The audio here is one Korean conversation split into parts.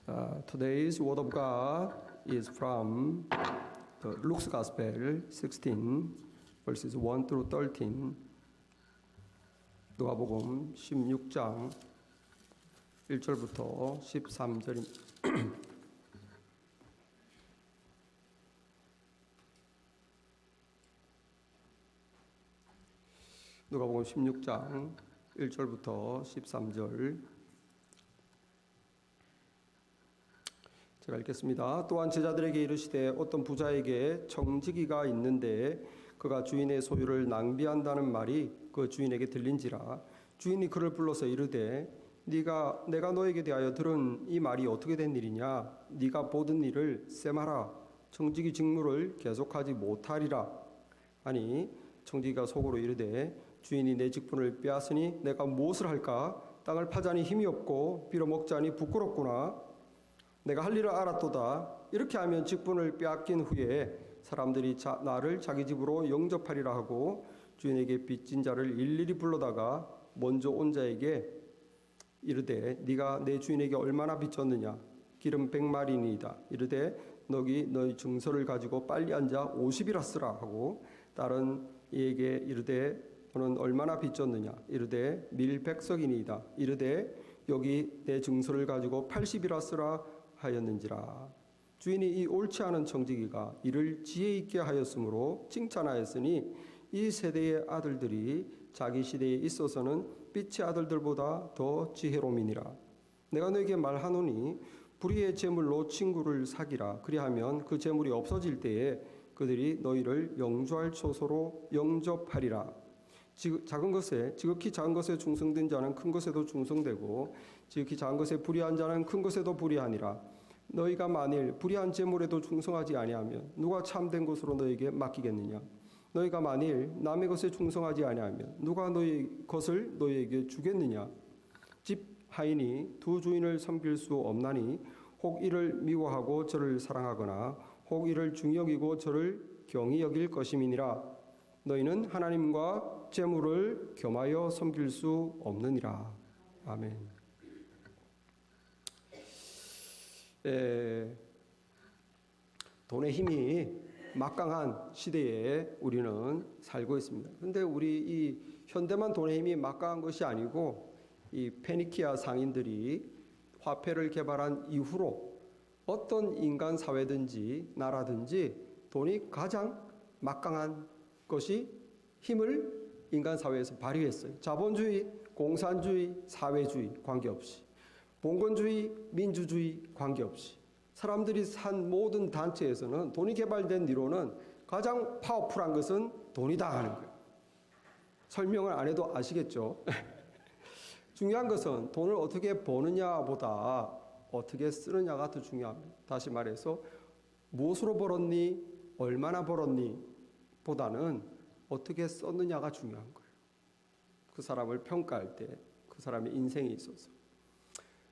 Today's Word of God is from the Luke's Gospel 16 verses 1 through 13. 누가복음 16장 1절부터 13절입니다. 누가복음 16장 1절부터 13절 제가 읽겠습니다. 또한 제자들에게 이르시되 어떤 부자에게 청지기가 있는데 그가 주인의 소유를 낭비한다는 말이 그 주인에게 들린지라. 주인이 그를 불러서 이르되 내가 너에게 대하여 들은 이 말이 어떻게 된 일이냐. 네가 보던 일을 셈하라. 청지기 직무를 계속하지 못하리라. 아니 청지기가 속으로 이르되 주인이 내 직분을 빼앗으니 내가 무엇을 할까. 땅을 파자니 힘이 없고 빌어먹자니 부끄럽구나. 내가 할 일을 알았도다. 이렇게 하면 직분을 빼앗긴 후에 사람들이 나를 자기 집으로 영접하리라 하고 주인에게 빚진 자를 일일이 불러다가 먼저 온 자에게 이르되 네가 내 주인에게 얼마나 빚졌느냐. 기름 100마리니이다. 이르되 너희 증서를 가지고 빨리 앉아 50이라 쓰라 하고 다른 이에게 이르되 너는 얼마나 빚졌느냐. 이르되 밀 100석이니이다. 이르되 여기 내 증서를 가지고 80이라 쓰라 하였는지라. 주인이 이 옳지 않은 청지기가 이를 지혜 있게 하였으므로 칭찬하였으니 이 세대의 아들들이 자기 시대에 있어서는 빛의 아들들보다 더 지혜로움이니라. 내가 너에게 말하노니 불의의 재물로 친구를 사기라. 그리하면 그 재물이 없어질 때에 그들이 너희를 영주할 처소로 영접하리라. 지극히 작은 것에 충성된 자는 큰 것에도 충성되고 지극히 작은 것에 불의한 자는 큰 것에도 불의하니라. 너희가 만일 불의한 재물에도 충성하지 아니하면 누가 참된 것으로 너에게 맡기겠느냐. 너희가 만일 남의 것에 충성하지 아니하면 누가 너희 것을 너희에게 주겠느냐. 집 하인이 두 주인을 섬길 수 없나니 혹 이를 미워하고 저를 사랑하거나 혹 이를 중히 여기고 저를 경히 여길 것임이니라. 너희는 하나님과 재물을 겸하여 섬길 수 없느니라. 아멘. 돈의 힘이 막강한 시대에 우리는 살고 있습니다. 그런데 우리 이 현대만 돈의 힘이 막강한 것이 아니고 이 페니키아 상인들이 화폐를 개발한 이후로 어떤 인간 사회든지 나라든지 돈이 가장 막강한 것이 힘을 인간 사회에서 발휘했어요. 자본주의, 공산주의, 사회주의 관계없이, 봉건주의, 민주주의 관계없이 사람들이 산 모든 단체에서는 돈이 개발된 이론은 가장 파워풀한 것은 돈이다 하는 거예요. 설명을 안 해도 아시겠죠? 중요한 것은 돈을 어떻게 버느냐보다 어떻게 쓰느냐가 더 중요합니다. 다시 말해서 무엇으로 벌었니? 얼마나 벌었니? 보다는 어떻게 썼느냐가 중요한 거예요. 그 사람을 평가할 때 그 사람의 인생에 있어서.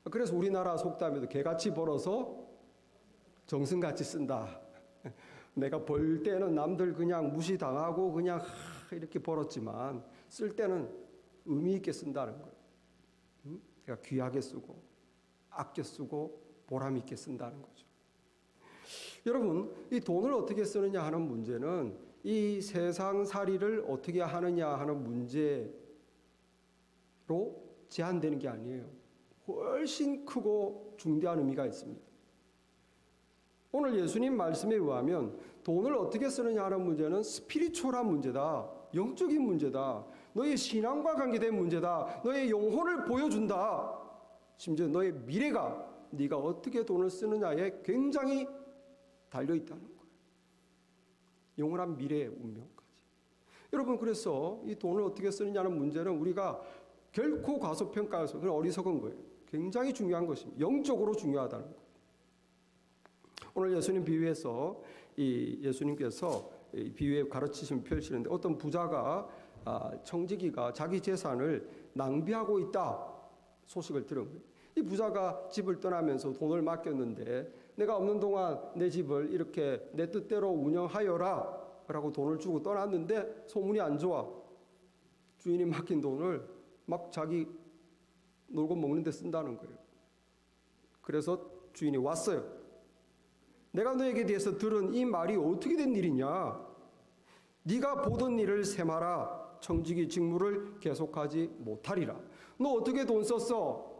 그래서 우리나라 속담에도 개같이 벌어서 정승같이 쓴다. 내가 벌 때는 남들 그냥 무시당하고 그냥 이렇게 벌었지만 쓸 때는 의미 있게 쓴다는 거예요. 내가 귀하게 쓰고 아껴 쓰고 보람 있게 쓴다는 거죠. 여러분, 이 돈을 어떻게 쓰느냐 하는 문제는 이 세상살이를 어떻게 하느냐 하는 문제로 제한되는 게 아니에요. 훨씬 크고 중대한 의미가 있습니다. 오늘 예수님 말씀에 의하면 돈을 어떻게 쓰느냐 하는 문제는 스피리추얼한 문제다. 영적인 문제다. 너의 신앙과 관계된 문제다. 너의 영혼을 보여준다. 심지어 너의 미래가 네가 어떻게 돈을 쓰느냐에 굉장히 달려있다는 거예요. 영원한 미래의 운명까지. 여러분, 그래서 이 돈을 어떻게 쓰느냐는 문제는 우리가 결코 과소평가해서 그건 어리석은 거예요. 굉장히 중요한 것입니다. 영적으로 중요하다는 거예요. 오늘 예수님 비유에서 예수님께서 비유에 가르치시면 펼치는데 어떤 부자가 청지기가 자기 재산을 낭비하고 있다 소식을 들은 거예요. 이 부자가 집을 떠나면서 돈을 맡겼는데 내가 없는 동안 내 집을 이렇게 내 뜻대로 운영하여라 라고 돈을 주고 떠났는데 소문이 안 좋아. 주인이 맡긴 돈을 막 자기 놀고 먹는 데 쓴다는 거예요. 그래서 주인이 왔어요. 내가 너에게 대해서 들은 이 말이 어떻게 된 일이냐? 네가 보던 일을 세마라. 청지기 직무를 계속하지 못하리라. 너 어떻게 돈 썼어?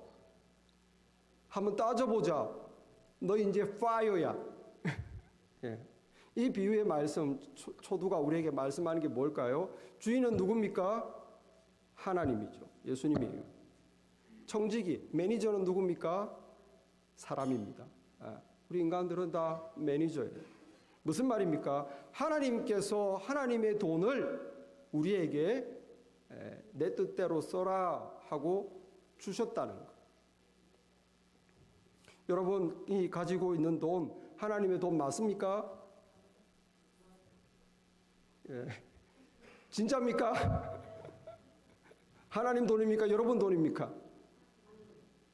한번 따져보자. 너 이제 파이어야. 예. 이 비유의 말씀, 초두가 우리에게 말씀하는 게 뭘까요? 주인은 누굽니까? 하나님이죠. 예수님이에요. 청지기, 매니저는 누굽니까? 사람입니다. 우리 인간들은 다 매니저예요. 무슨 말입니까? 하나님께서 하나님의 돈을 우리에게 내 뜻대로 써라 하고 주셨다는 것. 여러분이 가지고 있는 돈, 하나님의 돈 맞습니까? 예. 진짜입니까? 하나님 돈입니까? 여러분 돈입니까?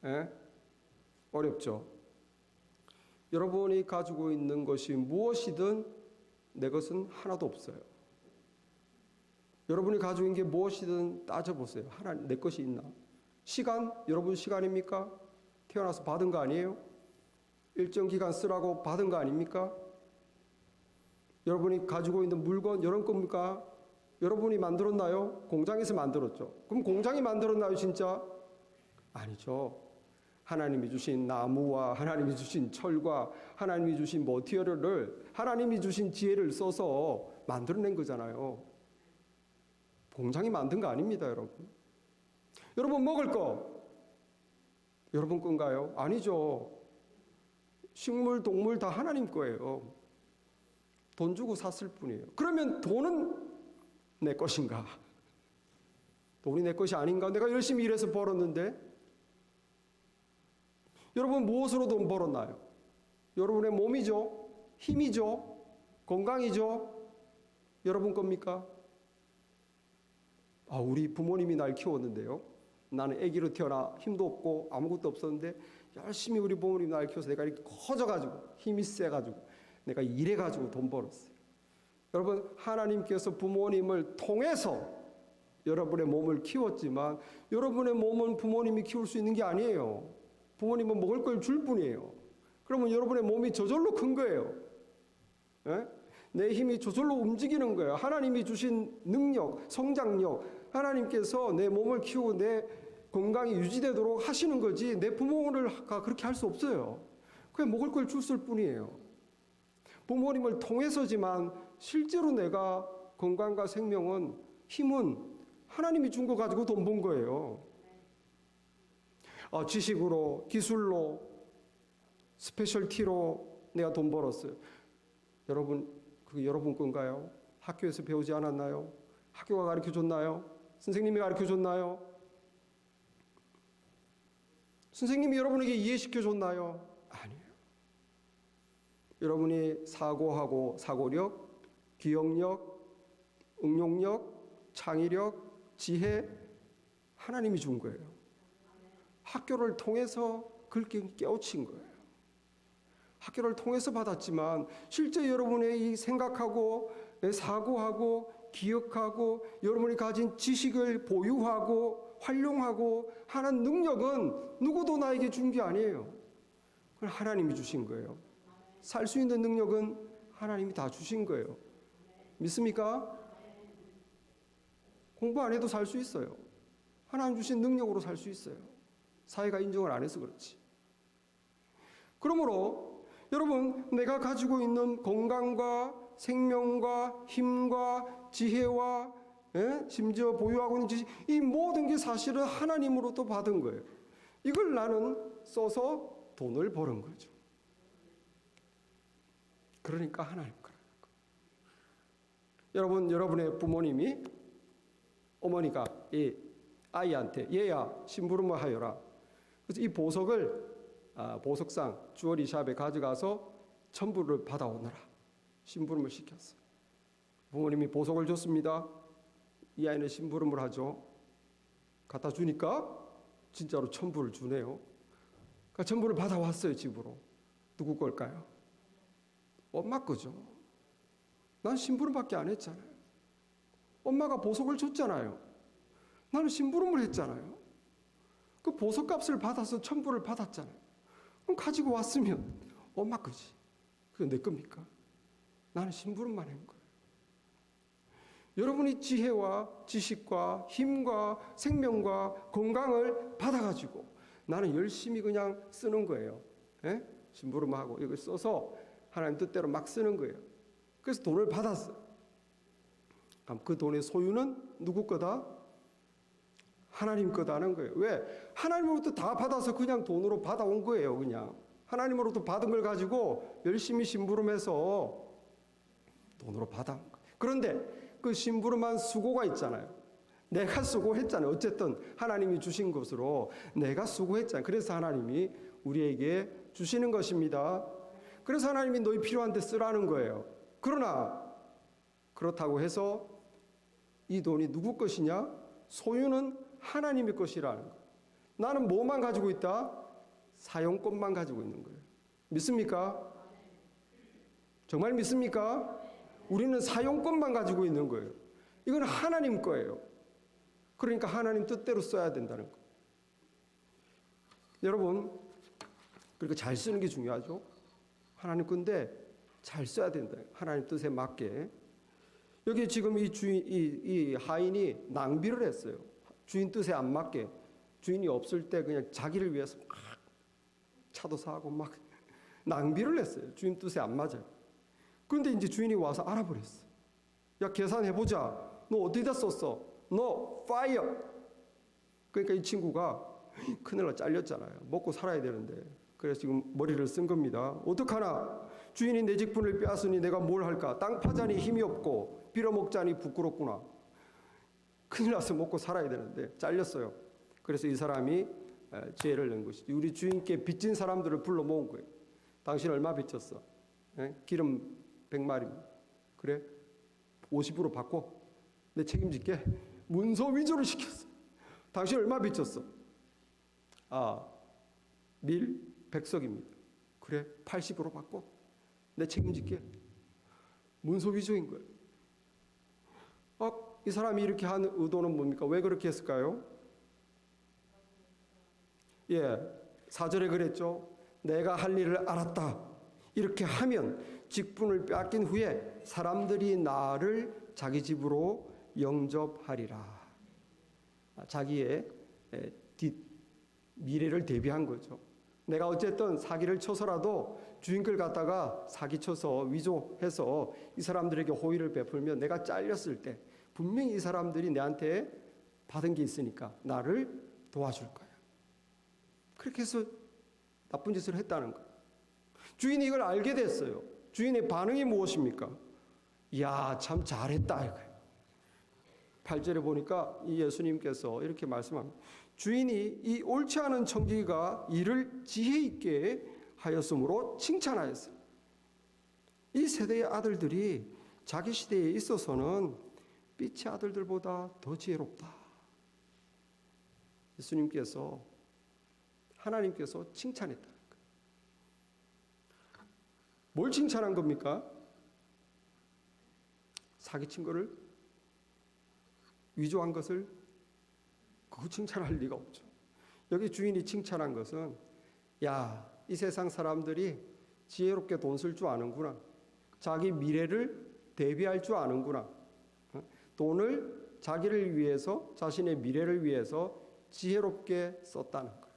예? 어렵죠. 여러분이 가지고 있는 것이 무엇이든 내 것은 하나도 없어요. 여러분이 가지고 있는 게 무엇이든 따져보세요. 하나님 내 것이 있나? 시간? 여러분 시간입니까? 태어나서 받은 거 아니에요? 일정 기간 쓰라고 받은 거 아닙니까? 여러분이 가지고 있는 물건 여러분 겁니까? 여러분이 만들었나요? 공장에서 만들었죠. 그럼 공장이 만들었나요, 진짜? 아니죠. 하나님이 주신 나무와 하나님이 주신 철과 하나님이 주신 머티리얼을 하나님이 주신 지혜를 써서 만들어낸 거잖아요. 공장이 만든 거 아닙니다, 여러분. 여러분 먹을 거 여러분 건가요? 아니죠. 식물, 동물 다 하나님 거예요. 돈 주고 샀을 뿐이에요. 그러면 돈은 내 것인가? 돈이 내 것이 아닌가? 내가 열심히 일해서 벌었는데 여러분 무엇으로 돈 벌었나요? 여러분의 몸이죠? 힘이죠? 건강이죠? 여러분 겁니까? 우리 부모님이 날 키웠는데요. 나는 아기로 태어나 힘도 없고 아무것도 없었는데 열심히 우리 부모님이 날 키워서 내가 이렇게 커져가지고 힘이 세가지고 내가 일해가지고 돈 벌었어요. 여러분 하나님께서 부모님을 통해서 여러분의 몸을 키웠지만 여러분의 몸은 부모님이 키울 수 있는 게 아니에요. 부모님은 먹을 걸 줄 뿐이에요. 그러면 여러분의 몸이 저절로 큰 거예요. 예? 내 힘이 저절로 움직이는 거예요. 하나님이 주신 능력, 성장력, 하나님께서 내 몸을 키우고 내 건강이 유지되도록 하시는 거지 내 부모가 그렇게 할 수 없어요. 그냥 먹을 걸 줬을 뿐이에요. 부모님을 통해서지만 실제로 내가 건강과 생명은 힘은 하나님이 준 거 가지고 돈 번 거예요. 지식으로, 기술로, 스페셜티로 내가 돈 벌었어요. 여러분, 그게 여러분 건가요? 학교에서 배우지 않았나요? 학교가 가르쳐줬나요? 선생님이 가르쳐줬나요? 선생님이 여러분에게 이해시켜줬나요? 아니에요. 여러분이 사고하고 사고력, 기억력, 응용력, 창의력, 지혜 하나님이 준 거예요. 학교를 통해서 그렇게 깨우친 거예요. 학교를 통해서 받았지만 실제 여러분의 이 생각하고 사고하고 기억하고 여러분이 가진 지식을 보유하고 활용하고 하는 능력은 누구도 나에게 준 게 아니에요. 그건 하나님이 주신 거예요. 살 수 있는 능력은 하나님이 다 주신 거예요. 믿습니까? 공부 안 해도 살 수 있어요. 하나님 주신 능력으로 살 수 있어요. 사회가 인정을 안 해서 그렇지. 그러므로 여러분 내가 가지고 있는 건강과 생명과 힘과 지혜와 심지어 보유하고 있는 지식 이 모든 게 사실은 하나님으로부터 받은 거예요. 이걸 나는 써서 돈을 버는 거죠. 그러니까 하나님 거라는 거. 여러분 여러분의 부모님이 어머니가 이 아이한테 얘야 심부름을 하여라. 그래서 이 보석을 보석상 주얼리샵에 가져가서 천부를 받아오너라. 심부름을 시켰어요. 부모님이 보석을 줬습니다. 이 아이는 심부름을 하죠. 갖다 주니까 진짜로 천부를 주네요. 그러니까 천부를 받아왔어요. 집으로. 누구 걸까요? 엄마 거죠. 난 심부름밖에 안 했잖아요. 엄마가 보석을 줬잖아요. 나는 심부름을 했잖아요. 그 보석값을 받아서 천부를 받았잖아요. 그럼 가지고 왔으면 엄마 거지. 그게 내 겁니까? 나는 심부름만 한 거예요. 여러분이 지혜와 지식과 힘과 생명과 건강을 받아가지고 나는 열심히 그냥 쓰는 거예요. 예? 심부름하고 이걸 써서 하나님 뜻대로 막 쓰는 거예요. 그래서 돈을 받았어요. 그럼 그 돈의 소유는 누구 거다? 하나님 거다는 거예요. 왜? 하나님으로부터 다 받아서 그냥 돈으로 받아온 거예요. 그냥 하나님으로부터 받은 걸 가지고 열심히 심부름해서 돈으로 받아온 거예요. 그런데 그 심부름한 수고가 있잖아요. 내가 수고했잖아요. 어쨌든 하나님이 주신 것으로 내가 수고했잖아요. 그래서 하나님이 우리에게 주시는 것입니다. 그래서 하나님이 너희 필요한 데 쓰라는 거예요. 그러나 그렇다고 해서 이 돈이 누구 것이냐? 소유는 하나님의 것이라는 거예요. 나는 뭐만 가지고 있다? 사용권만 가지고 있는 거예요. 믿습니까? 정말 믿습니까? 우리는 사용권만 가지고 있는 거예요. 이건 하나님 거예요. 그러니까 하나님 뜻대로 써야 된다는 거예요. 여러분, 그러니까 잘 쓰는 게 중요하죠. 하나님 건데 잘 써야 된다. 하나님 뜻에 맞게. 여기 지금 이 하인이 낭비를 했어요. 주인 뜻에 안 맞게. 주인이 없을 때 그냥 자기를 위해서 막 차도 사고 막 낭비를 했어요. 주인 뜻에 안 맞아요. 그런데 이제 주인이 와서 알아버렸어. 야, 계산해보자. 너 어디다 썼어? 너 파이어. 그러니까 이 친구가 큰일 나 잘렸잖아요. 먹고 살아야 되는데. 그래서 지금 머리를 쓴 겁니다. 어떡하나? 주인이 내 직분을 빼앗으니 내가 뭘 할까? 땅 파자니 힘이 없고 빌어먹자니 부끄럽구나. 큰일 나서 먹고 살아야 되는데 잘렸어요. 그래서 이 사람이 지혜를 낸 것이지. 우리 주인께 빚진 사람들을 불러 모은 거예요. 당신 얼마 빚졌어? 기름 100마리. 그래? 50으로 바꿔. 내 책임질게. 문서 위조를 시켰어. 당신 얼마 빚졌어? 밀 100석입니다. 그래? 80으로 바꿔. 내 책임질게. 문서 위조인 거예요. 이 사람이 이렇게 한 의도는 뭡니까? 왜 그렇게 했을까요? 4절에 그랬죠. 내가 할 일을 알았다. 이렇게 하면 직분을 빼앗긴 후에 사람들이 나를 자기 집으로 영접하리라. 자기의 미래를 대비한 거죠. 내가 어쨌든 사기를 쳐서라도 주인 걸 갖다가 사기쳐서 위조해서 이 사람들에게 호의를 베풀면 내가 잘렸을 때 분명히 이 사람들이 내한테 받은 게 있으니까 나를 도와줄 거야. 그렇게 해서 나쁜 짓을 했다는 거예요. 주인이 이걸 알게 됐어요. 주인의 반응이 무엇입니까? 이야, 참 잘했다 이거예요. 8절에 보니까 이 예수님께서 이렇게 말씀합니다. 주인이 이 옳지 않은 청지기가 일을 지혜 있게 하였으므로 칭찬하였어요. 이 세대의 아들들이 자기 시대에 있어서는 빛의 아들들보다 더 지혜롭다. 예수님께서 하나님께서 칭찬했다는 거예요. 뭘 칭찬한 겁니까? 사기친 거를? 위조한 것을? 그거 칭찬할 리가 없죠. 여기 주인이 칭찬한 것은 야, 이 세상 사람들이 지혜롭게 돈 쓸 줄 아는구나. 자기 미래를 대비할 줄 아는구나. 돈을 자기를 위해서, 자신의 미래를 위해서 지혜롭게 썼다는 거예요.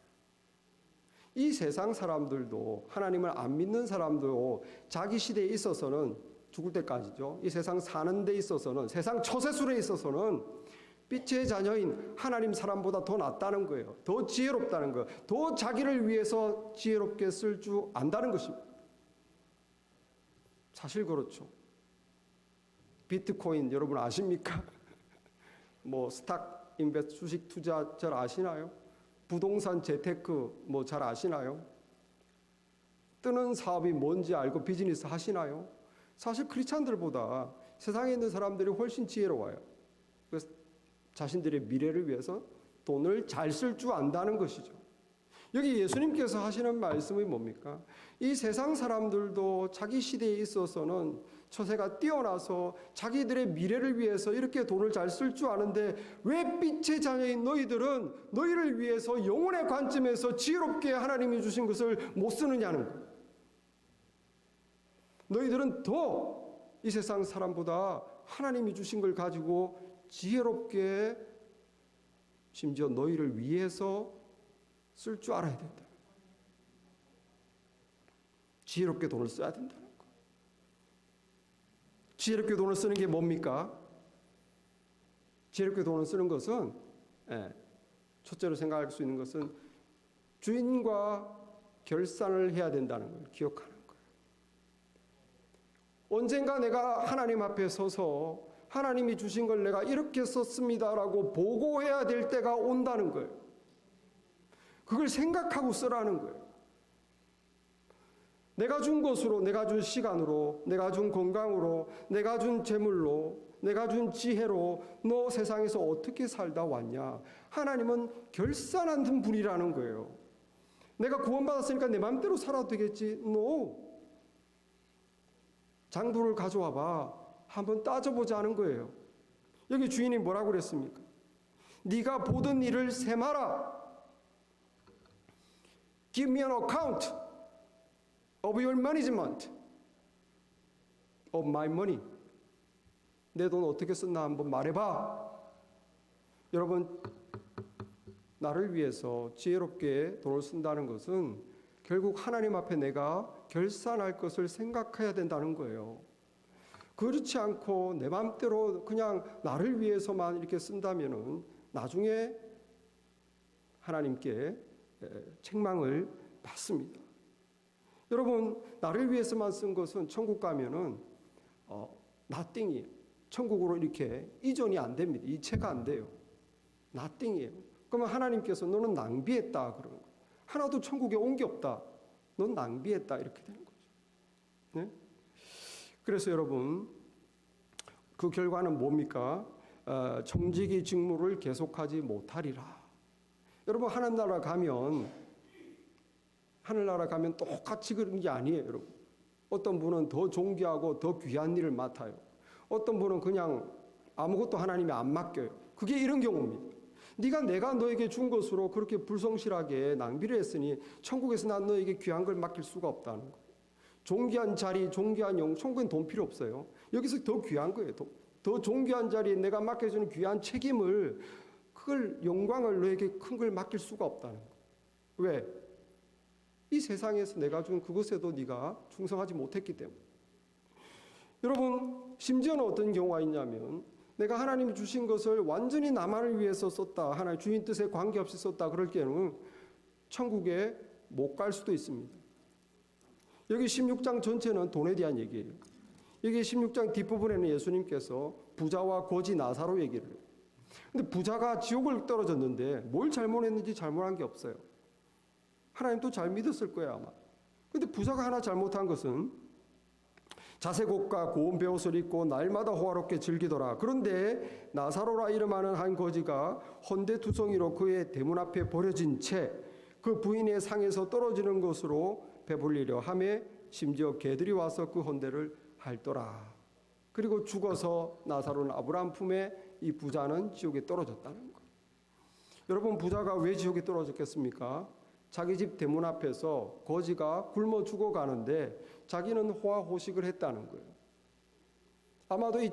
이 세상 사람들도, 하나님을 안 믿는 사람도 자기 시대에 있어서는, 죽을 때까지죠, 이 세상 사는 데 있어서는, 세상 처세술에 있어서는 빛의 자녀인 하나님 사람보다 더 낫다는 거예요. 더 지혜롭다는 거예요. 더 자기를 위해서 지혜롭게 쓸 줄 안다는 것입니다. 사실 그렇죠. 비트코인 여러분 아십니까? 스탁 인베스트 주식 투자 잘 아시나요? 부동산 재테크 잘 아시나요? 뜨는 사업이 뭔지 알고 비즈니스 하시나요? 사실 크리스찬들보다 세상에 있는 사람들이 훨씬 지혜로워요. 그래서 자신들의 미래를 위해서 돈을 잘 쓸 줄 안다는 것이죠. 여기 예수님께서 하시는 말씀이 뭡니까? 이 세상 사람들도 자기 시대에 있어서는 처세가 뛰어나서 자기들의 미래를 위해서 이렇게 돈을 잘 쓸 줄 아는데 왜 빛의 자녀인 너희들은 너희를 위해서 영혼의 관점에서 지혜롭게 하나님이 주신 것을 못 쓰느냐는 거예요. 너희들은 더 이 세상 사람보다 하나님이 주신 걸 가지고 지혜롭게 심지어 너희를 위해서 쓸 줄 알아야 된다. 지혜롭게 돈을 써야 된다는 거. 지혜롭게 돈을 쓰는 게 뭡니까? 지혜롭게 돈을 쓰는 것은 첫째로 생각할 수 있는 것은 주인과 결산을 해야 된다는 걸 기억하는 거예요. 언젠가 내가 하나님 앞에 서서 하나님이 주신 걸 내가 이렇게 썼습니다라고 보고해야 될 때가 온다는 거예요. 그걸 생각하고 쓰라는 거예요. 내가 준 것으로, 내가 준 시간으로, 내가 준 건강으로, 내가 준 재물로, 내가 준 지혜로 너 세상에서 어떻게 살다 왔냐. 하나님은 결산하는 분이라는 거예요. 내가 구원받았으니까 내 마음대로 살아도 되겠지. No. 장부를 가져와 봐. 한번 따져보자 하는 거예요. 여기 주인이 뭐라고 그랬습니까? 네가 보던 일을 세마라. Give me an account of your management of my money. 내 돈 어떻게 썼나 한번 말해봐. 여러분, 나를 위해서 지혜롭게 돈을 쓴다는 것은 결국 하나님 앞에 내가 결산할 것을 생각해야 된다는 거예요. 그렇지 않고 내 마음대로 그냥 나를 위해서만 이렇게 쓴다면은 나중에 하나님께 책망을 받습니다. 여러분, 나를 위해서만 쓴 것은 천국 가면은 nothing이에요. 천국으로 이렇게 이전이 안 됩니다. 이체가 안 돼요. nothing이에요. 그러면 하나님께서 너는 낭비했다 그러는 거예요. 하나도 천국에 온 게 없다. 넌 낭비했다 이렇게 되는 거죠. 네? 그래서 여러분, 그 결과는 뭡니까? 정직이 직무를 계속하지 못하리라. 여러분, 하늘나라 가면 똑같이 그런 게 아니에요, 여러분. 어떤 분은 더 존귀하고 더 귀한 일을 맡아요. 어떤 분은 그냥 아무것도 하나님이 안 맡겨요. 그게 이런 경우입니다. 내가 너에게 준 것으로 그렇게 불성실하게 낭비를 했으니 천국에서 난 너에게 귀한 걸 맡길 수가 없다는 거예요. 존귀한 자리, 존귀한 영, 천국엔 돈 필요 없어요. 여기서 더 귀한 거예요. 더 존귀한 자리에 내가 맡겨주는 귀한 책임을, 그걸 영광을 너에게 큰 걸 맡길 수가 없다는 거예요. 왜? 이 세상에서 내가 준 그것에도 네가 충성하지 못했기 때문에. 여러분, 심지어는 어떤 경우가 있냐면 내가 하나님이 주신 것을 완전히 나만을 위해서 썼다, 하나님 주인 뜻에 관계없이 썼다 그럴 때는 천국에 못 갈 수도 있습니다. 여기 16장 전체는 돈에 대한 얘기예요. 여기 16장 뒷부분에는 예수님께서 부자와 거지 나사로 얘기를 해요. 근데 부자가 지옥을 떨어졌는데 뭘 잘못했는지 잘못한 게 없어요. 하나님도 잘 믿었을 거예요, 아마. 근데 부자가 하나 잘못한 것은 자색옷과 고운 베옷을 입고 날마다 호화롭게 즐기더라. 그런데 나사로라 이름하는 한 거지가 헌데투성이로 그의 대문 앞에 버려진 채 그 부인의 상에서 떨어지는 것으로 배불리려 하매 심지어 개들이 와서 그 헌데를 핥더라. 그리고 죽어서 나사로는 아브라함 품에, 이 부자는 지옥에 떨어졌다는 거예요. 여러분, 부자가 왜 지옥에 떨어졌겠습니까? 자기 집 대문 앞에서 거지가 굶어 죽어가는데 자기는 호화호식을 했다는 거예요. 아마도 이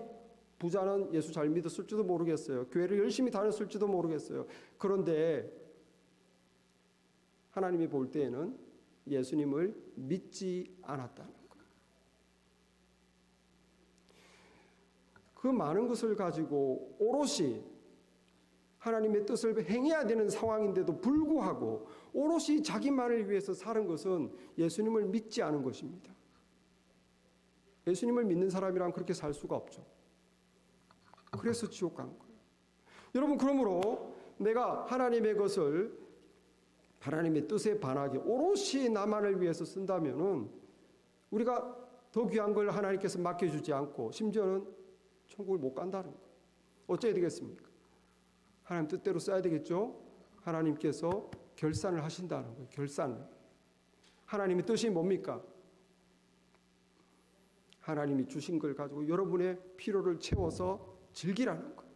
부자는 예수 잘 믿었을지도 모르겠어요. 교회를 열심히 다녔을지도 모르겠어요. 그런데 하나님이 볼 때에는 예수님을 믿지 않았다는 거예요. 그 많은 것을 가지고 오롯이 하나님의 뜻을 행해야 되는 상황인데도 불구하고 오롯이 자기만을 위해서 사는 것은 예수님을 믿지 않은 것입니다. 예수님을 믿는 사람이란 그렇게 살 수가 없죠. 그래서 지옥 간 거예요. 여러분, 그러므로 내가 하나님의 것을, 하나님의 뜻에 반하게 오롯이 나만을 위해서 쓴다면은 우리가 더 귀한 걸 하나님께서 맡겨주지 않고 심지어는 천국을 못 간다는 거예요. 어째야 되겠습니까? 하나님 뜻대로 써야 되겠죠? 하나님께서 결산을 하신다는 거예요. 결산을. 하나님의 뜻이 뭡니까? 하나님이 주신 걸 가지고 여러분의 필요를 채워서 즐기라는 거예요.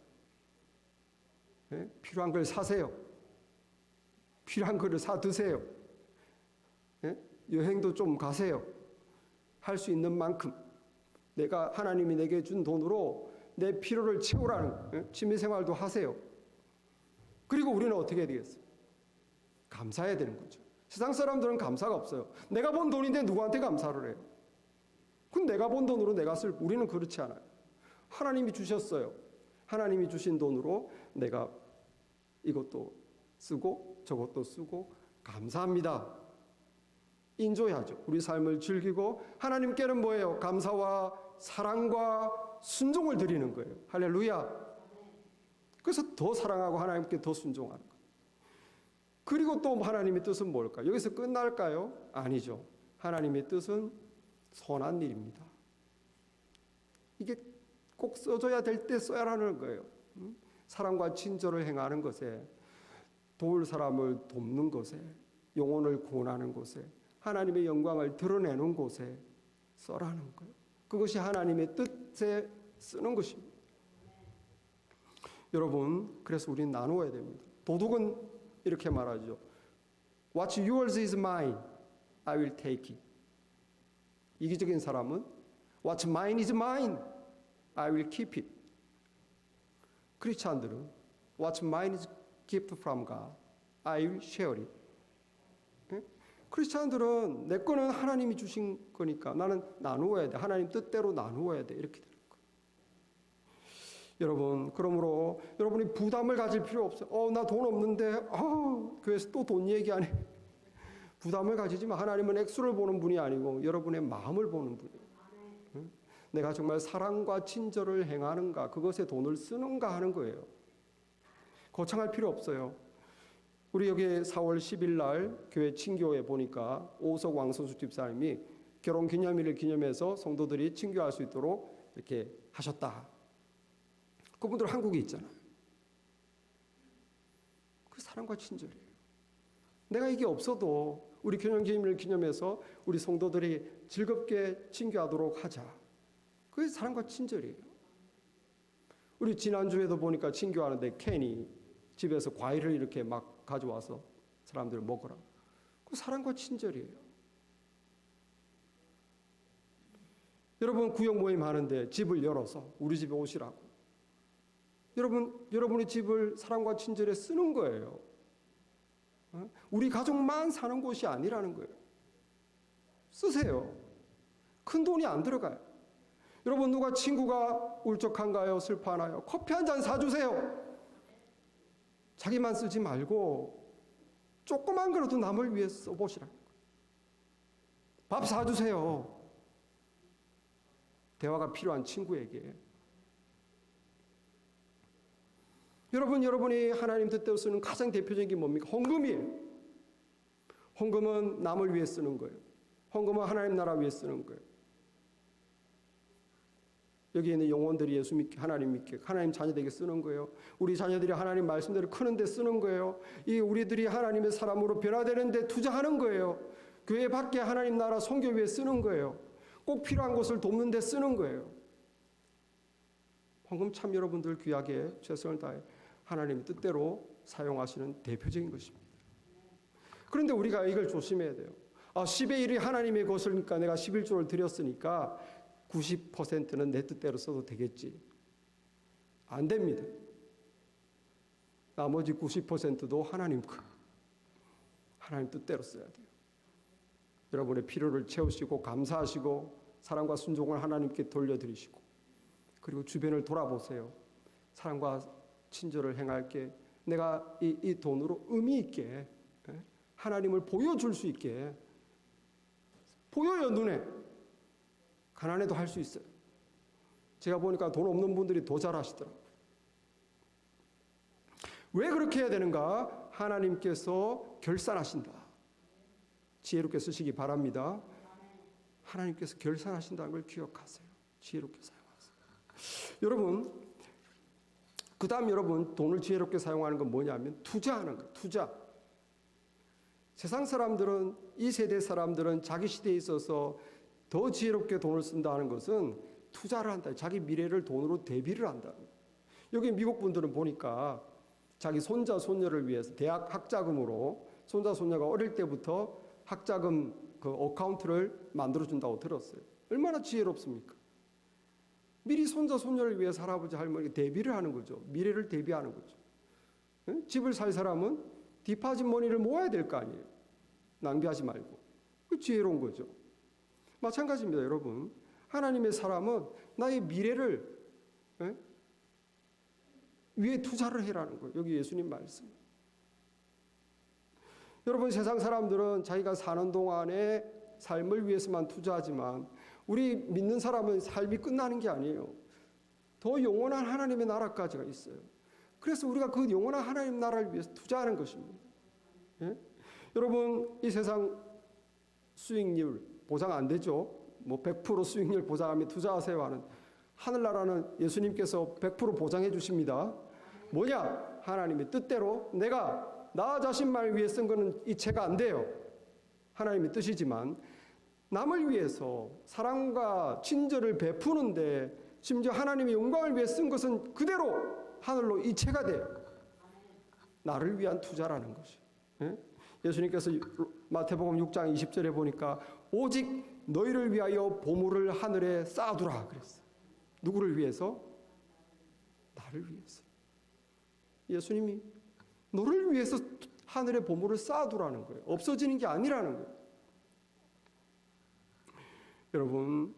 예? 필요한 걸 사세요. 필요한 거를 사 드세요. 예? 여행도 좀 가세요. 할 수 있는 만큼 내가 하나님이 내게 준 돈으로 내 필요를 채우라는 취미생활도 하세요. 그리고 우리는 어떻게 해야 되겠어요? 감사해야 되는 거죠. 세상 사람들은 감사가 없어요. 내가 번 돈인데 누구한테 감사를 해요? 그럼 내가 번 돈으로 내가 쓸, 우리는 그렇지 않아요. 하나님이 주셨어요. 하나님이 주신 돈으로 내가 이것도 쓰고 저것도 쓰고 감사합니다. 인조해야죠. 우리 삶을 즐기고 하나님께는 뭐예요? 감사와 사랑과 순종을 드리는 거예요. 할렐루야. 그래서 더 사랑하고 하나님께 더 순종하는 거예요. 그리고 또 하나님의 뜻은 뭘까요? 여기서 끝날까요? 아니죠. 하나님의 뜻은 선한 일입니다. 이게 꼭 써줘야 될 때 써야 하는 거예요. 사랑과 친절을 행하는 것에, 도울 사람을 돕는 것에, 영혼을 구원하는 곳에, 하나님의 영광을 드러내는 곳에 써라는 거예요. 그것이 하나님의 뜻에 쓰는 것입니다. 여러분, 그래서 우리는 나누어야 됩니다. 도둑은 이렇게 말하죠. What's yours is mine. I will take it. 이기적인 사람은 What's mine is mine. I will keep it. 크리스찬들은 What's mine is gift from God. I will share it. 크리스찬들은 내 거는 하나님이 주신 거니까 나는 나누어야 돼. 하나님 뜻대로 나누어야 돼. 이렇게 되는 거예요. 여러분, 그러므로 여러분이 부담을 가질 필요 없어요. 나 돈 없는데 교회에서 또 돈 얘기하네. 부담을 가지지만 하나님은 액수를 보는 분이 아니고 여러분의 마음을 보는 분이에요. 내가 정말 사랑과 친절을 행하는가, 그것에 돈을 쓰는가 하는 거예요. 거창할 필요 없어요. 우리 여기 4월 10일 날 교회 친교회 보니까 오석 왕선수 집사님이 결혼 기념일을 기념해서 성도들이 친교할 수 있도록 이렇게 하셨다. 그분들 한국에 있잖아요. 그 사랑과 친절이에요. 내가 이게 없어도 우리 결혼 기념일을 기념해서 우리 성도들이 즐겁게 친교하도록 하자. 그게 사랑과 친절이에요. 우리 지난주에도 보니까 친교하는데 캔이 집에서 과일을 이렇게 막 가져와서 사람들 먹으라. 그 사랑과 친절이에요. 여러분 구역 모임 하는데 집을 열어서 우리 집에 오시라고. 여러분의 집을 사랑과 친절에 쓰는 거예요. 우리 가족만 사는 곳이 아니라는 거예요. 쓰세요. 큰 돈이 안 들어가요. 여러분 누가 친구가 울적한가요? 슬퍼하나요? 커피 한 잔 사주세요. 자기만 쓰지 말고 조그만 거라도 남을 위해 써보시라는 거예요. 밥 사주세요. 대화가 필요한 친구에게. 여러분이 하나님 뜻대로 쓰는 가장 대표적인 게 뭡니까? 헌금이에요. 헌금은 남을 위해 쓰는 거예요. 헌금은 하나님 나라 위해 쓰는 거예요. 여기 있는 영혼들이 예수 믿게, 하나님 믿게, 하나님 자녀되게 쓰는 거예요. 우리 자녀들이 하나님 말씀대로 크는데 쓰는 거예요. 이 우리들이 하나님의 사람으로 변화되는데 투자하는 거예요. 교회 밖에 하나님 나라 선교 위해 쓰는 거예요. 꼭 필요한 것을 돕는 데 쓰는 거예요. 헌금 참 여러분들 귀하게 최선을 다해 하나님 뜻대로 사용하시는 대표적인 것입니다. 그런데 우리가 이걸 조심해야 돼요. 10의 1이 하나님의 것이니까 내가 11조를 드렸으니까 90%는 내 뜻대로 써도 되겠지. 안 됩니다. 나머지 90%도 하나님 뜻대로 써야 돼요. 여러분의 필요를 채우시고 감사하시고 사랑과 순종을 하나님께 돌려드리시고 그리고 주변을 돌아보세요. 사랑과 친절을 행할게 내가 이 돈으로 의미 있게 하나님을 보여줄 수 있게 보여요. 눈에. 가난해도 할 수 있어요. 제가 보니까 돈 없는 분들이 더 잘하시더라고요. 왜 그렇게 해야 되는가? 하나님께서 결산하신다. 지혜롭게 쓰시기 바랍니다. 하나님께서 결산하신다는 걸 기억하세요. 지혜롭게 사용하세요. 여러분, 그 다음 여러분 돈을 지혜롭게 사용하는 건 뭐냐면 투자하는 거예요. 투자. 세상 사람들은 이 세대 사람들은 자기 시대에 있어서 더 지혜롭게 돈을 쓴다는 것은 투자를 한다. 자기 미래를 돈으로 대비를 한다. 여기 미국 분들은 보니까 자기 손자 손녀를 위해서 대학 학자금으로 손자 손녀가 어릴 때부터 학자금 그 어카운트를 만들어 준다고 들었어요. 얼마나 지혜롭습니까? 미리 손자 손녀를 위해서 할아버지 할머니가 대비를 하는 거죠. 미래를 대비하는 거죠. 응? 집을 살 사람은 디파짓 머니를 모아야 될 거 아니에요. 낭비하지 말고. 그 지혜로운 거죠. 마찬가지입니다, 여러분. 하나님의 사람은 나의 미래를 위에 투자를 해라는 거예요. 여기 예수님 말씀. 여러분, 세상 사람들은 자기가 사는 동안에 삶을 위해서만 투자하지만 우리 믿는 사람은 삶이 끝나는 게 아니에요. 더 영원한 하나님의 나라까지가 있어요. 그래서 우리가 그 영원한 하나님 나라를 위해서 투자하는 것입니다. 예? 여러분, 이 세상 수익률 보장 안 되죠. 뭐 100% 수익률 보장하면 투자하세요 하는, 하늘나라는 예수님께서 100% 보장해 주십니다. 뭐냐? 하나님의 뜻대로 내가 나 자신만을 위해 쓴 거는 이체가 안 돼요. 하나님의 뜻이지만 남을 위해서 사랑과 친절을 베푸는데 심지어 하나님의 영광을 위해 쓴 것은 그대로 하늘로 이체가 돼요. 나를 위한 투자라는 것이. 예? 예수님께서 마태복음 6장 20절에 보니까 오직 너희를 위하여 보물을 하늘에 쌓아두라 그랬어요. 누구를 위해서? 나를 위해서. 예수님이 너를 위해서 하늘에 보물을 쌓아두라는 거예요. 없어지는 게 아니라는 거예요. 여러분,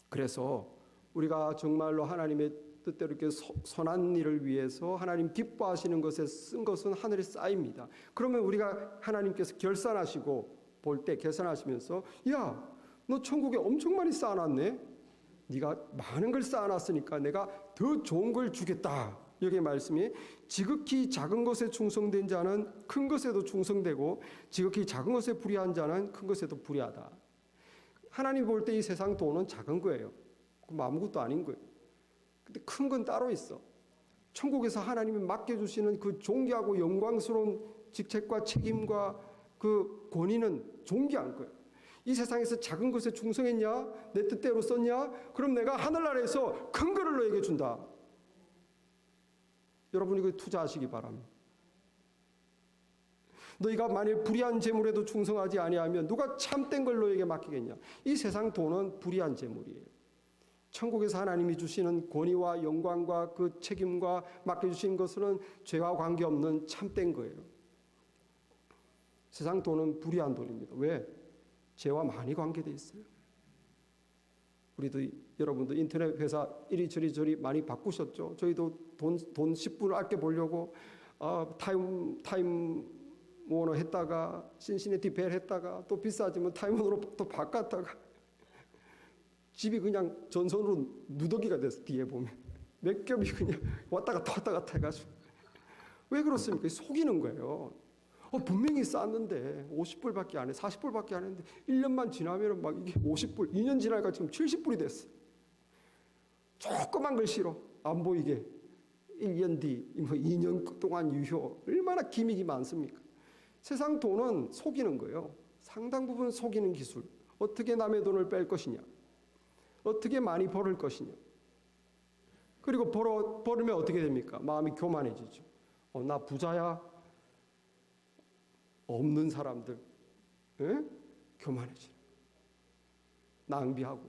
그래서 우리가 정말로 하나님의 뜻대로 이렇게 선한 일을 위해서 하나님 기뻐하시는 것에 쓴 것은 하늘에 쌓입니다. 그러면 우리가 하나님께서 결산하시고 볼 때 계산하시면서 야, 너 천국에 엄청 많이 쌓아놨네. 네가 많은 걸 쌓아놨으니까 내가 더 좋은 걸 주겠다. 여기 말씀이 지극히 작은 것에 충성된 자는 큰 것에도 충성되고 지극히 작은 것에 불의한 자는 큰 것에도 불의하다. 하나님 볼 때 이 세상 돈은 작은 거예요. 아무것도 아닌 거예요. 근데 큰 건 따로 있어. 천국에서 하나님이 맡겨주시는 그 존귀하고 영광스러운 직책과 책임과 그 권위는 존귀한 거예요. 이 세상에서 작은 것에 충성했냐? 내 뜻대로 썼냐? 그럼 내가 하늘나라에서 큰 거를 너에게 준다. 여러분, 이거 투자하시기 바랍니다. 너희가 만일 불의한 재물에도 충성하지 아니하면 누가 참된 걸 너에게 맡기겠냐? 이 세상 돈은 불의한 재물이에요. 천국에서 하나님이 주시는 권위와 영광과 그 책임과 맡겨주신 것은 죄와 관계없는 참된 거예요. 세상 돈은 불의한 돈입니다. 왜? 죄와 많이 관계되어 있어요. 우리도 여러분도 인터넷 회사 이리저리 많이 바꾸셨죠. 저희도 돈 10분을 아껴 보려고 타임 워너 했다가 신시내티 벨 했다가 또 비싸지면 타임워너로 또 바꿨다가 집이 그냥 전선으로 누더기가 됐어. 뒤에 보면 몇 겹이 그냥 왔다 갔다 해가지고. 왜 그렇습니까? 속이는 거예요. 분명히 쌌는데 50불밖에 안 해, 40불밖에 안 했는데 1년만 지나면 막 이게 50불, 2년 지나니까 지금 70불이 됐어. 조그만 걸 실어 안 보이게 1년 뒤, 2년 동안 유효. 얼마나 기믹이 많습니까? 세상 돈은 속이는 거예요. 상당 부분 속이는 기술. 어떻게 남의 돈을 뺄 것이냐, 어떻게 많이 벌을 것이냐. 그리고 벌으면 어떻게 됩니까? 마음이 교만해지죠. 나 부자야. 없는 사람들 교만해지는, 낭비하고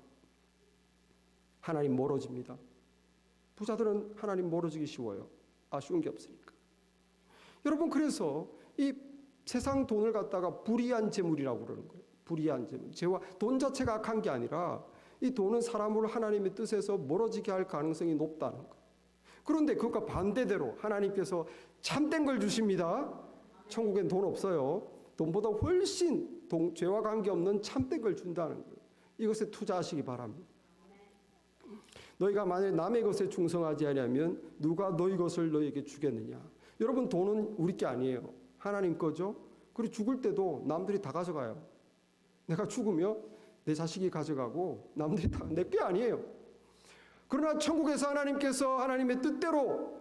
하나님 멀어집니다. 부자들은 하나님 멀어지기 쉬워요. 아쉬운 게 없으니까. 여러분, 그래서 이 세상 돈을 갖다가 불의한 재물이라고 그러는 거예요. 불의한 재물. 돈 자체가 악한 게 아니라 이 돈은 사람을 하나님의 뜻에서 멀어지게 할 가능성이 높다는 거예요. 그런데 그것과 반대대로 하나님께서 참된 걸 주십니다. 천국엔 돈 없어요. 돈보다 훨씬 죄와 관계없는 참된 걸 준다는 거예요. 이것에 투자하시기 바랍니다. 너희가 만일 남의 것에 충성하지 아니하면 누가 너희 것을 너희에게 주겠느냐. 여러분, 돈은 우리 게 아니에요. 하나님 거죠. 그리고 죽을 때도 남들이 다 가져가요. 내가 죽으면 내 자식이 가져가고 남들이 다 내 게 아니에요. 그러나 천국에서 하나님께서 하나님의 뜻대로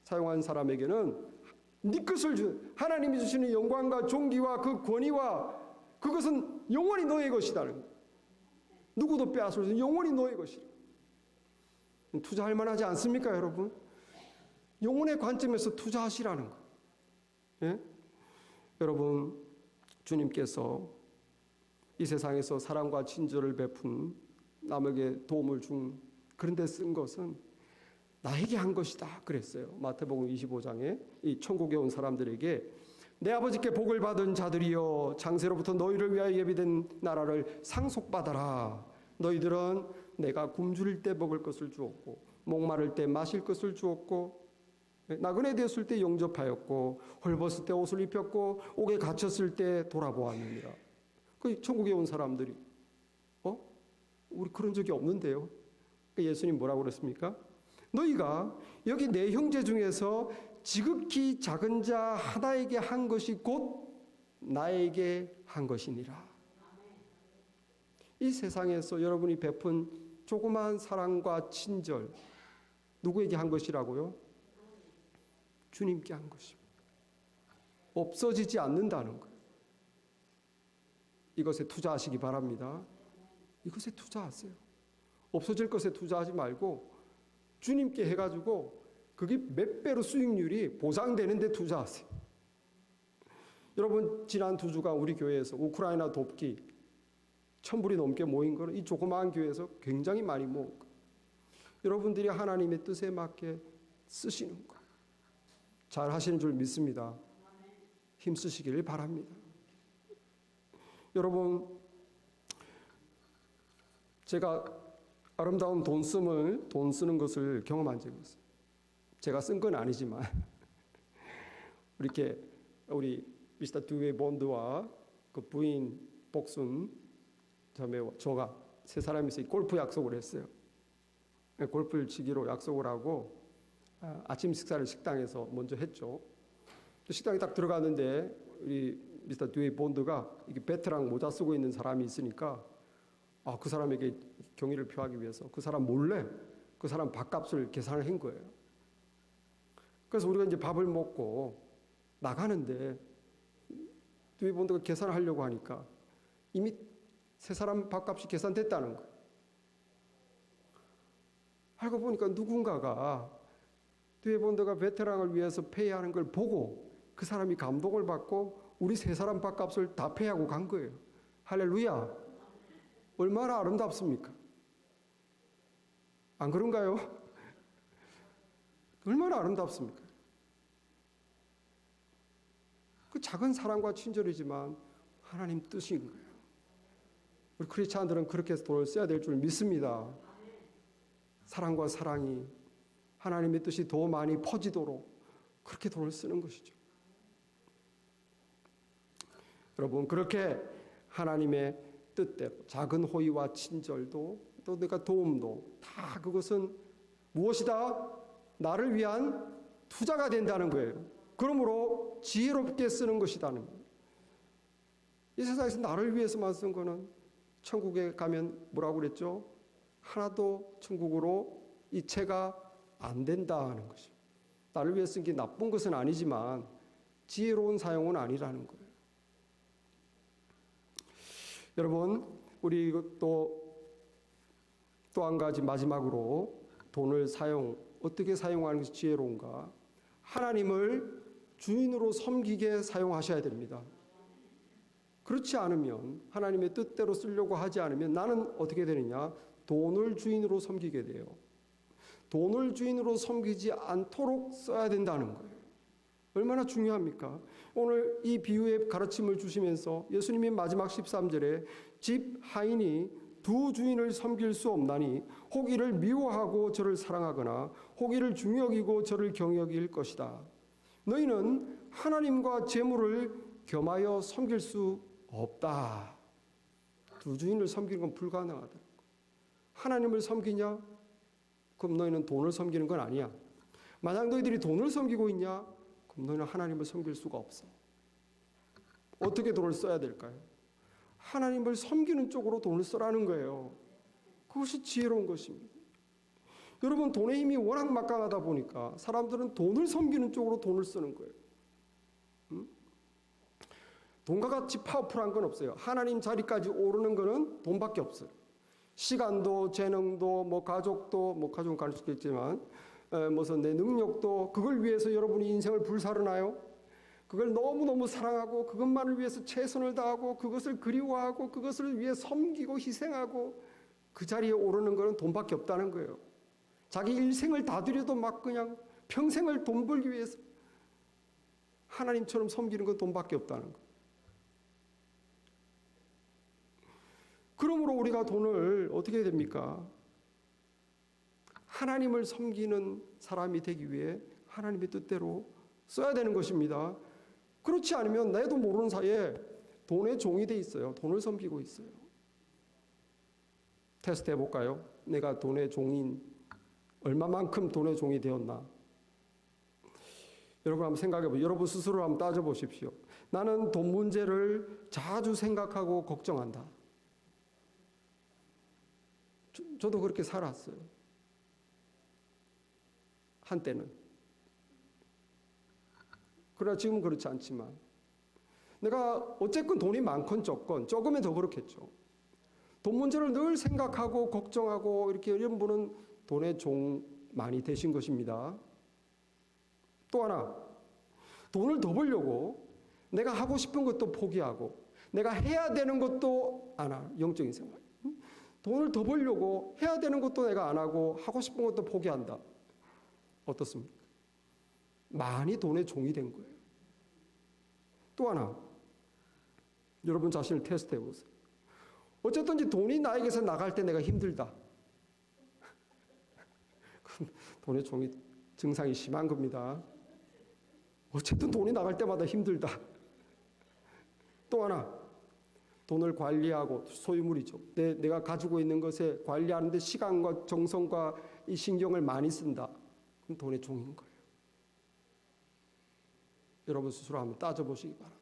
사용한 사람에게는 네 것을 하나님이 주시는 영광과 존귀와 그 권위와 그것은 영원히 너의 것이다는 거예요. 누구도 빼앗을 수 없는 영원히 너의 것이다. 투자할 만하지 않습니까, 여러분? 영혼의 관점에서 투자하시라는 거예요. 예? 여러분, 주님께서 이 세상에서 사랑과 친절을 베푼 남에게 도움을 준 그런 데 쓴 것은 나에게 한 것이다 그랬어요. 마태복음 25장에 이 천국에 온 사람들에게 내 아버지께 복을 받은 자들이여 창세로부터 너희를 위하여 예비된 나라를 상속받아라. 너희들은 내가 굶주릴 때 먹을 것을 주었고 목마를 때 마실 것을 주었고 나그네 되었을 때 영접하였고 헐벗을 때 옷을 입혔고 옥에 갇혔을 때 돌아보았느니라. 그 천국에 온 사람들이 우리 그런 적이 없는데요. 예수님 뭐라고 그랬습니까? 너희가 여기 내 형제 중에서 지극히 작은 자 하나에게 한 것이 곧 나에게 한 것이니라. 이 세상에서 여러분이 베푼 조그마한 사랑과 친절 누구에게 한 것이라고요? 주님께 한 것입니다. 없어지지 않는다는 거예요. 이것에 투자하시기 바랍니다. 이것에 투자하세요. 없어질 것에 투자하지 말고 주님께 해가지고 그게 몇 배로 수익률이 보상되는데 투자하세요. 여러분 지난 2주간 우리 교회에서 우크라이나 돕기 1000불이 넘게 모인 거는 이 조그마한 교회에서 굉장히 많이 모은 거예요. 여러분들이 하나님의 뜻에 맞게 쓰시는 거예요. 잘 하시는 줄 믿습니다. 힘쓰시길 바랍니다. 여러분 제가 아름다운 돈 쓰는 것을 경험한 적이 있어요. 제가 쓴 건 아니지만 우리 미스터 듀웨이 본드와 그 부인 복순 자매와 저가 세 사람이서 골프 약속을 했어요. 골프를 치기로 약속을 하고 아침 식사를 식당에서 먼저 했죠. 식당에 딱 들어갔는데 우리 미스터 듀웨이 본드가 이게 베트랑 모자 쓰고 있는 사람이 있으니까 그 사람에게 경의를 표하기 위해서 그 사람 몰래 그 사람 밥값을 계산을 한 거예요. 그래서 우리가 이제 밥을 먹고 나가는데 듀웨이 본드가 계산을 하려고 하니까 이미 세 사람 밥값이 계산됐다는 거예요. 알고 보니까 누군가가 듀웨이 본드가 베테랑을 위해서 페이하는 걸 보고 그 사람이 감동을 받고 우리 세 사람 밥값을 다 페이하고 간 거예요. 할렐루야. 얼마나 아름답습니까? 안 그런가요? 얼마나 아름답습니까? 그 작은 사랑과 친절이지만 하나님 뜻인 거예요. 우리 크리스찬들은 그렇게 해서 돈을 써야 될 줄 믿습니다. 사랑과 사랑이 하나님의 뜻이 더 많이 퍼지도록 그렇게 돈을 쓰는 것이죠. 여러분 그렇게 하나님의 뜻대로 작은 호의와 친절도 또 내가 도움도 다 그것은 무엇이다? 나를 위한 투자가 된다는 거예요. 그러므로 지혜롭게 쓰는 것이다는 거예요. 이 세상에서 나를 위해서만 쓴 거는 천국에 가면 뭐라고 그랬죠? 하나도 천국으로 이체가 안 된다는 것입니다. 나를 위해 쓴 게 나쁜 것은 아니지만 지혜로운 사용은 아니라는 거예요. 여러분 우리 또 한 가지 마지막으로 돈을 어떻게 사용하는 것이 지혜로운가? 하나님을 주인으로 섬기게 사용하셔야 됩니다. 그렇지 않으면 하나님의 뜻대로 쓰려고 하지 않으면 나는 어떻게 되느냐? 돈을 주인으로 섬기게 돼요. 돈을 주인으로 섬기지 않도록 써야 된다는 거예요. 얼마나 중요합니까? 오늘 이 비유의 가르침을 주시면서 예수님이 마지막 13절에 집 하인이 두 주인을 섬길 수 없나니 혹 이를 미워하고 저를 사랑하거나 혹 이를 중히 여기고 저를 경히 여길 것이다. 너희는 하나님과 재물을 겸하여 섬길 수 없다. 두 주인을 섬기는 건 불가능하다. 하나님을 섬기냐? 그럼 너희는 돈을 섬기는 건 아니야. 만약 너희들이 돈을 섬기고 있냐? 그럼 너희는 하나님을 섬길 수가 없어. 어떻게 돈을 써야 될까요? 하나님을 섬기는 쪽으로 돈을 쓰라는 거예요. 그것이 지혜로운 것입니다. 여러분 돈의 힘이 워낙 막강하다 보니까 사람들은 돈을 섬기는 쪽으로 돈을 쓰는 거예요. 돈과 같이 파워풀한 건 없어요. 하나님 자리까지 오르는 거는 돈밖에 없어요. 시간도, 재능도, 가족은 가질 수도 있지만, 무슨 내 능력도, 그걸 위해서 여러분이 인생을 불사르나요? 그걸 너무너무 사랑하고 그것만을 위해서 최선을 다하고 그것을 그리워하고 그것을 위해 섬기고 희생하고 그 자리에 오르는 것은 돈밖에 없다는 거예요. 자기 일생을 다 들여도 막 그냥 평생을 돈 벌기 위해서 하나님처럼 섬기는 건 돈밖에 없다는 거예요. 그러므로 우리가 돈을 어떻게 해야 됩니까? 하나님을 섬기는 사람이 되기 위해 하나님의 뜻대로 써야 되는 것입니다. 그렇지 않으면 나도 모르는 사이에 돈의 종이 돼 있어요. 돈을 섬기고 있어요. 테스트 해볼까요? 내가 돈의 종인, 얼마만큼 돈의 종이 되었나? 여러분 한번 생각해보세요. 여러분 스스로 한번 따져보십시오. 나는 돈 문제를 자주 생각하고 걱정한다. 저도 그렇게 살았어요. 한때는. 그러나 지금은 그렇지 않지만 내가 어쨌건 돈이 많건 적으면 더 그렇겠죠. 돈 문제를 늘 생각하고 걱정하고 이런 분은 돈의 종 많이 되신 것입니다. 또 하나, 돈을 더 벌려고 내가 하고 싶은 것도 포기하고 내가 해야 되는 것도 안 하고, 영적인 생활. 돈을 더 벌려고 해야 되는 것도 내가 안 하고 하고 싶은 것도 포기한다. 어떻습니까? 많이 돈의 종이 된 거예요. 또 하나, 여러분 자신을 테스트해 보세요. 어쨌든지 돈이 나에게서 나갈 때 내가 힘들다. 돈의 종이 증상이 심한 겁니다. 어쨌든 돈이 나갈 때마다 힘들다. 또 하나, 돈을 관리하고, 소유물이죠. 내가 가지고 있는 것에 관리하는데 시간과 정성과 이 신경을 많이 쓴다. 그럼 돈의 종인 거예요. 여러분 스스로 한번 따져보시기 바랍니다.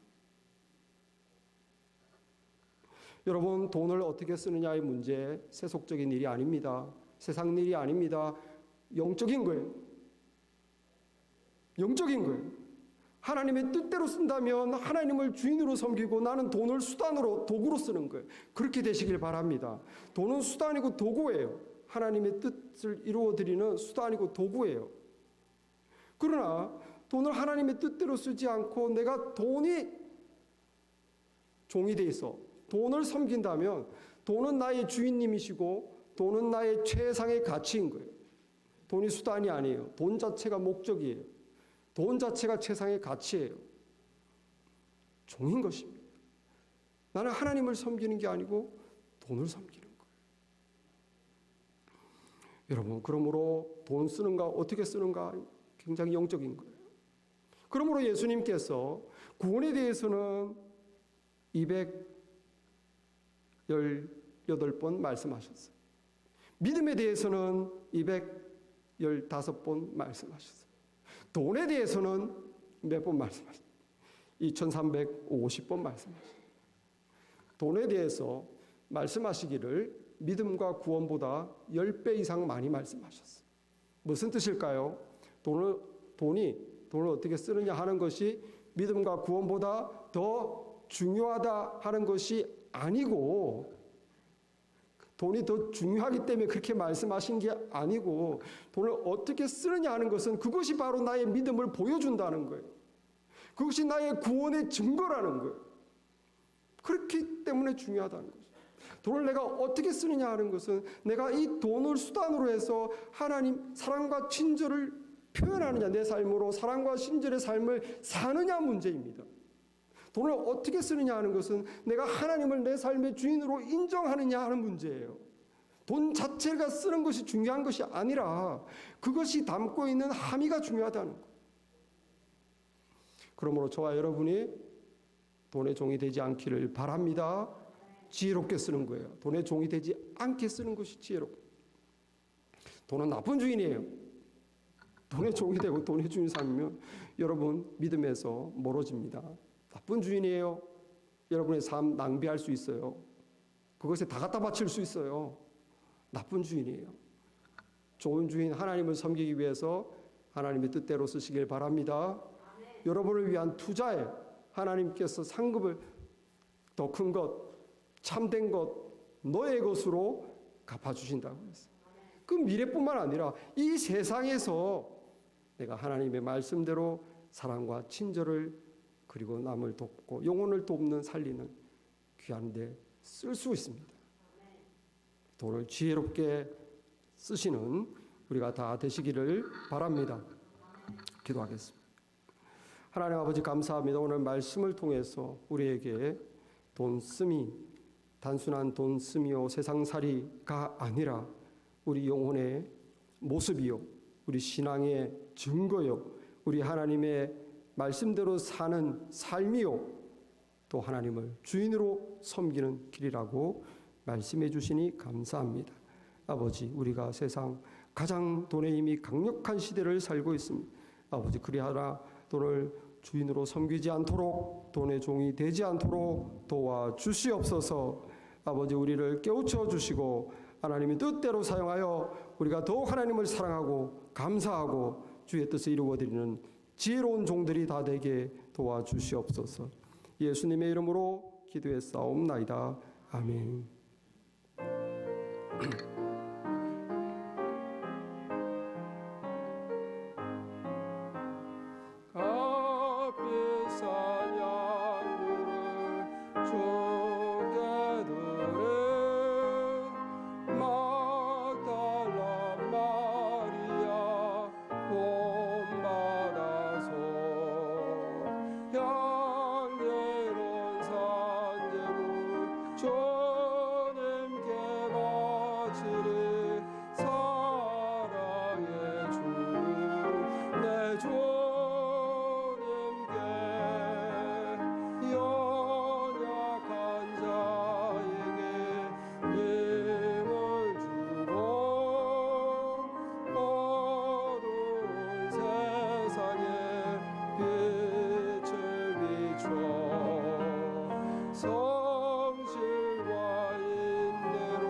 여러분 돈을 어떻게 쓰느냐의 문제, 세속적인 일이 아닙니다. 세상 일이 아닙니다. 영적인 거예요. 영적인 거예요. 하나님의 뜻대로 쓴다면 하나님을 주인으로 섬기고 나는 돈을 수단으로, 도구로 쓰는 거예요. 그렇게 되시길 바랍니다. 돈은 수단이고 도구예요. 하나님의 뜻을 이루어드리는 수단이고 도구예요. 그러나 돈을 하나님의 뜻대로 쓰지 않고 내가 돈이 종이 돼 있어 돈을 섬긴다면 돈은 나의 주인님이시고 돈은 나의 최상의 가치인 거예요. 돈이 수단이 아니에요. 돈 자체가 목적이에요. 돈 자체가 최상의 가치예요. 종인 것입니다. 나는 하나님을 섬기는 게 아니고 돈을 섬기는 거예요. 여러분, 그러므로 돈 쓰는가, 어떻게 쓰는가 굉장히 영적인 거예요. 그러므로 예수님께서 구원에 대해서는 218번 말씀하셨어요. 믿음에 대해서는 215번 말씀하셨어요. 돈에 대해서는 몇 번 말씀하셨어요? 2350번 말씀하셨어요. 돈에 대해서 말씀하시기를 믿음과 구원보다 10배 이상 많이 말씀하셨어요. 무슨 뜻일까요? 돈을 어떻게 쓰느냐 하는 것이 믿음과 구원보다 더 중요하다 하는 것이 아니고, 돈이 더 중요하기 때문에 그렇게 말씀하신 게 아니고, 돈을 어떻게 쓰느냐 하는 것은 그것이 바로 나의 믿음을 보여준다는 거예요. 그것이 나의 구원의 증거라는 거예요. 그렇기 때문에 중요하다는 거죠. 돈을 내가 어떻게 쓰느냐 하는 것은 내가 이 돈을 수단으로 해서 하나님 사랑과 친절을 표현하느냐, 내 삶으로 사랑과 친절의 삶을 사느냐 문제입니다. 돈을 어떻게 쓰느냐 하는 것은 내가 하나님을 내 삶의 주인으로 인정하느냐 하는 문제예요. 돈 자체가 쓰는 것이 중요한 것이 아니라 그것이 담고 있는 함의가 중요하다는 거예요. 그러므로 저와 여러분이 돈의 종이 되지 않기를 바랍니다. 지혜롭게 쓰는 거예요. 돈의 종이 되지 않게 쓰는 것이 지혜롭고. 돈은 나쁜 주인이에요. 돈의 종이 되고 돈의 주인 삶이면 여러분 믿음에서 멀어집니다. 나쁜 주인이에요. 여러분의 삶 낭비할 수 있어요. 그것에 다 갖다 바칠 수 있어요. 나쁜 주인이에요. 좋은 주인 하나님을 섬기기 위해서 하나님의 뜻대로 쓰시길 바랍니다. 여러분을 위한 투자에 하나님께서 상급을 더 큰 것, 참된 것, 너의 것으로 갚아주신다고 했어요. 그 미래뿐만 아니라 이 세상에서 내가 하나님의 말씀대로 사랑과 친절을 그리고 남을 돕고 영혼을 돕는 살리는 귀한 데 쓸 수 있습니다. 돈을 지혜롭게 쓰시는 우리가 다 되시기를 바랍니다. 기도하겠습니다. 하나님 아버지 감사합니다. 오늘 말씀을 통해서 우리에게 돈 쓰미, 단순한 돈 쓰미요 세상살이가 아니라 우리 영혼의 모습이요, 우리 신앙의 증거요, 우리 하나님의 말씀대로 사는 삶이요, 또 하나님을 주인으로 섬기는 길이라고 말씀해 주시니 감사합니다. 아버지, 우리가 세상 가장 돈의 힘이 강력한 시대를 살고 있습니다. 아버지, 그리하라 돈을 주인으로 섬기지 않도록, 돈의 종이 되지 않도록 도와주시옵소서. 아버지, 우리를 깨우쳐 주시고 하나님의 뜻대로 사용하여 우리가 더욱 하나님을 사랑하고 감사하고 주의 뜻을 이루어드리는 지혜로운 종들이 다 되게 도와주시옵소서. 예수님의 이름으로 기도했사옵나이다. 아멘. 값비싼 양들을 주께 드린 막달라 마리아 본받아서 향기로운 산제물 주님께 바치리. 사랑의 주 내 주님께 연약한 자에게 힘을 주고 어두운 세상에 빛을 비춰 성실과 인내로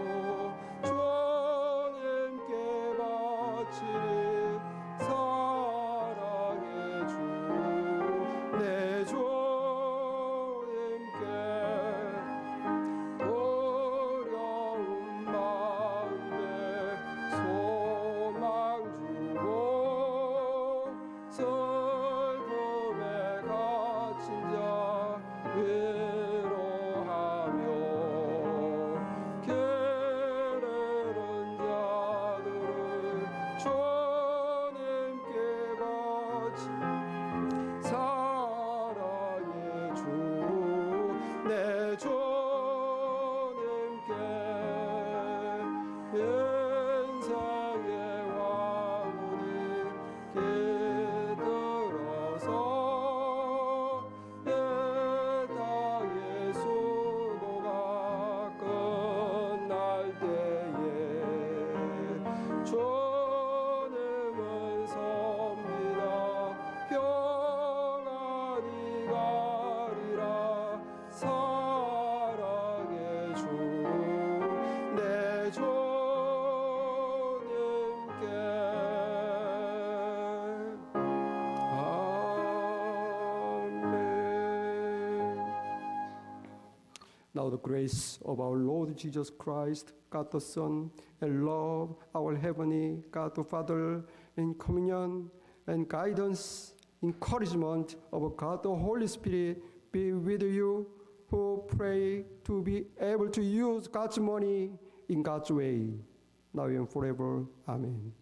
주님께 바치리. 사랑의 주 내 주님께 어려운 마음에 소망 주고 슬픔에 갇힌 자 위로하며 게으른 자들을 주님께 바치. 사랑의 주 내 주님께 인생의 왕우니 깃들어서 이 땅의 수고가 끝날 때에 주님을 섬기다 평안히 가리라. 사랑의 주 내 주님께 아멘. Now the grace of our Lord Jesus Christ, God the Son, and love our heavenly God the Father, in communion and guidance, encouragement of God the Holy Spirit be with you who pray to be able to use God's money in God's way, now and forever. Amen.